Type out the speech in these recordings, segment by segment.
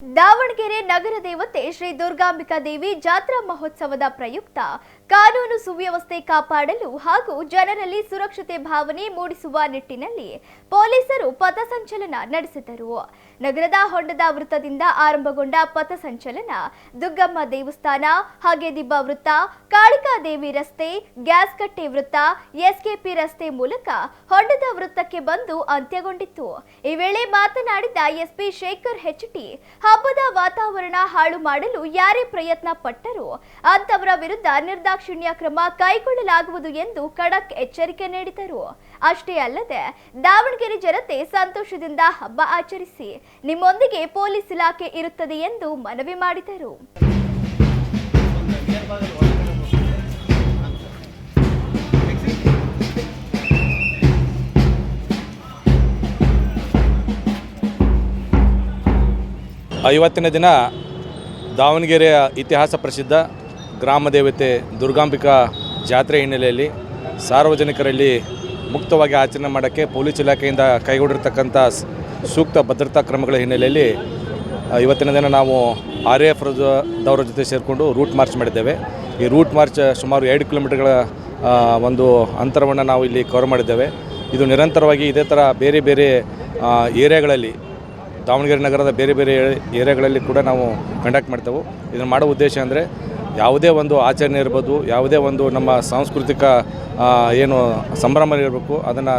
ದಾವಣಗೆರೆ ನಗರ ದೇವತೆ ಶ್ರೀ ದುರ್ಗಾಂಬಿಕಾ ದೇವಿ ಜಾತ್ರಾ ಮಹೋತ್ಸವದ ಪ್ರಯುಕ್ತ ಕಾನೂನು ಸುವ್ಯವಸ್ಥೆ ಕಾಪಾಡಲು ಹಾಗೂ ಜನರಲ್ಲಿ ಸುರಕ್ಷತೆ ಭಾವನೆ ಮೂಡಿಸುವ ನಿಟ್ಟಿನಲ್ಲಿ ಪೊಲೀಸರು ಪಥಸಂಚಲನ ನಡೆಸಿದರು. ನಗರದ ಹೊಂಡದ ವೃತ್ತದಿಂದ ಆರಂಭಗೊಂಡ ಪಥಸಂಚಲನ ದುಗ್ಗಮ್ಮ ದೇವಸ್ಥಾನ, ಹಾಗೇದಿಬ್ಬ ವೃತ್ತ, ಕಾಳಿಕಾದೇವಿ ರಸ್ತೆ, ಗ್ಯಾಸ್ಕಟ್ಟೆ ವೃತ್ತ, ಎಸ್ಕೆಪಿ ರಸ್ತೆ ಮೂಲಕ ಹೊಂಡದ ವೃತ್ತಕ್ಕೆ ಬಂದು ಅಂತ್ಯಗೊಂಡಿತ್ತು. ಈ ವೇಳೆ ಮಾತನಾಡಿದ ಎಸ್ಪಿ ಶೇಖರ್ ಹೆಚ್ಟಿ, ಹಬ್ಬದ ವಾತಾವರಣ ಹಾಳು ಮಾಡಲು ಯಾರೇ ಪ್ರಯತ್ನ ಪಟ್ಟರೂ ಅಂತವರ ವಿರುದ್ಧ ನಿರ್ದಾಕ್ಷಿಣ್ಯ ಕ್ರಮ ಕೈಗೊಳ್ಳಲಾಗುವುದು ಎಂದು ಖಡಕ್ ಎಚ್ಚರಿಕೆ ನೀಡಿದರು. ಅಷ್ಟೇ ಅಲ್ಲದೆ ದಾವಣಗೆರೆ ಜನತೆ ಸಂತೋಷದಿಂದ ಹಬ್ಬ ಆಚರಿಸಿ, ನಿಮ್ಮೊಂದಿಗೆ ಪೊಲೀಸ್ ಇಲಾಖೆ ಇರುತ್ತದೆ ಎಂದು ಮನವಿ ಮಾಡಿದರು. ಇವತ್ತಿನ ದಿನ ದಾವಣಗೆರೆಯ ಇತಿಹಾಸ ಪ್ರಸಿದ್ಧ ಗ್ರಾಮ ದೇವತೆ ದುರ್ಗಾಂಬಿಕಾ ಜಾತ್ರೆ ಹಿನ್ನೆಲೆಯಲ್ಲಿ ಸಾರ್ವಜನಿಕರಲ್ಲಿ ಮುಕ್ತವಾಗಿ ಆಚರಣೆ ಮಾಡೋಕ್ಕೆ ಪೊಲೀಸ್ ಇಲಾಖೆಯಿಂದ ಕೈಗೊಂಡಿರ್ತಕ್ಕಂಥ ಸೂಕ್ತ ಭದ್ರತಾ ಕ್ರಮಗಳ ಹಿನ್ನೆಲೆಯಲ್ಲಿ ಇವತ್ತಿನ ದಿನ ನಾವು RAF ದವರ ಜೊತೆ ಸೇರಿಕೊಂಡು ರೂಟ್ ಮಾರ್ಚ್ ಮಾಡಿದ್ದೇವೆ. ಈ ರೂಟ್ ಮಾರ್ಚ್ ಸುಮಾರು 2 ಕಿಲೋಮೀಟರ್ಗಳ ಒಂದು ಅಂತರವನ್ನು ನಾವು ಇಲ್ಲಿ ಕವರ್ ಮಾಡಿದ್ದೇವೆ. ಇದು ನಿರಂತರವಾಗಿ ಇದೇ ಥರ ಬೇರೆ ಬೇರೆ ಏರಿಯಾಗಳಲ್ಲಿ, ದಾವಣಗೆರೆ ನಗರದ ಬೇರೆ ಬೇರೆ ಏರಿಯಾಗಳಲ್ಲಿ ಕೂಡ ನಾವು ಕಂಡಕ್ಟ್ ಮಾಡ್ತೇವೆ. ಇದನ್ನು ಮಾಡೋ ಉದ್ದೇಶ ಅಂದರೆ ಯಾವುದೇ ಒಂದು ಆಚರಣೆ ಇರ್ಬೋದು, ಯಾವುದೇ ಒಂದು ನಮ್ಮ ಸಾಂಸ್ಕೃತಿಕ ಏನು ಸಂಭ್ರಮ ಇರಬೇಕು, ಅದನ್ನು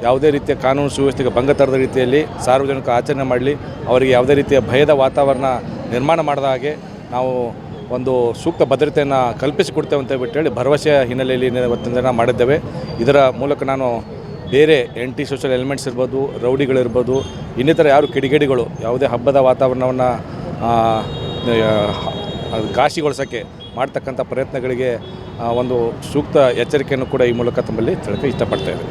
ಯಾವುದೇ ರೀತಿಯ ಕಾನೂನು ಸುವ್ಯವಸ್ಥೆಗೆ ಭಂಗ ತರದ ರೀತಿಯಲ್ಲಿ ಸಾರ್ವಜನಿಕ ಆಚರಣೆ ಮಾಡಲಿ, ಅವರಿಗೆ ಯಾವುದೇ ರೀತಿಯ ಭಯದ ವಾತಾವರಣ ನಿರ್ಮಾಣ ಮಾಡಿದ ಹಾಗೆ ನಾವು ಒಂದು ಸೂಕ್ತ ಭದ್ರತೆಯನ್ನು ಕಲ್ಪಿಸಿಕೊಡ್ತೇವೆ ಅಂತ ಹೇಳಿ ಭರವಸೆಯ ಹಿನ್ನೆಲೆಯಲ್ಲಿ ಇವತ್ತಿನ ದಿನ ಮಾಡಿದ್ದೇವೆ. ಇದರ ಮೂಲಕ ನಾನು ಬೇರೆ ಆ್ಯಂಟಿ ಸೋಷಲ್ ಎಲಿಮೆಂಟ್ಸ್ ಇರ್ಬೋದು, ರೌಡಿಗಳಿರ್ಬೋದು, ಇನ್ನಿತರ ಯಾರು ಕಿಡಿಗೇಡಿಗಳು ಯಾವುದೇ ಹಬ್ಬದ ವಾತಾವರಣವನ್ನು ಘಾಸಿಗೊಳಿಸೋಕ್ಕೆ ಮಾಡ್ತಕ್ಕಂಥ ಪ್ರಯತ್ನಗಳಿಗೆ ಒಂದು ಸೂಕ್ತ ಎಚ್ಚರಿಕೆಯನ್ನು ಕೂಡ ಈ ಮೂಲಕ ತಮ್ಮಲ್ಲಿ ತಿಳಿಕೆ ಇಷ್ಟಪಡ್ತೇವೆ.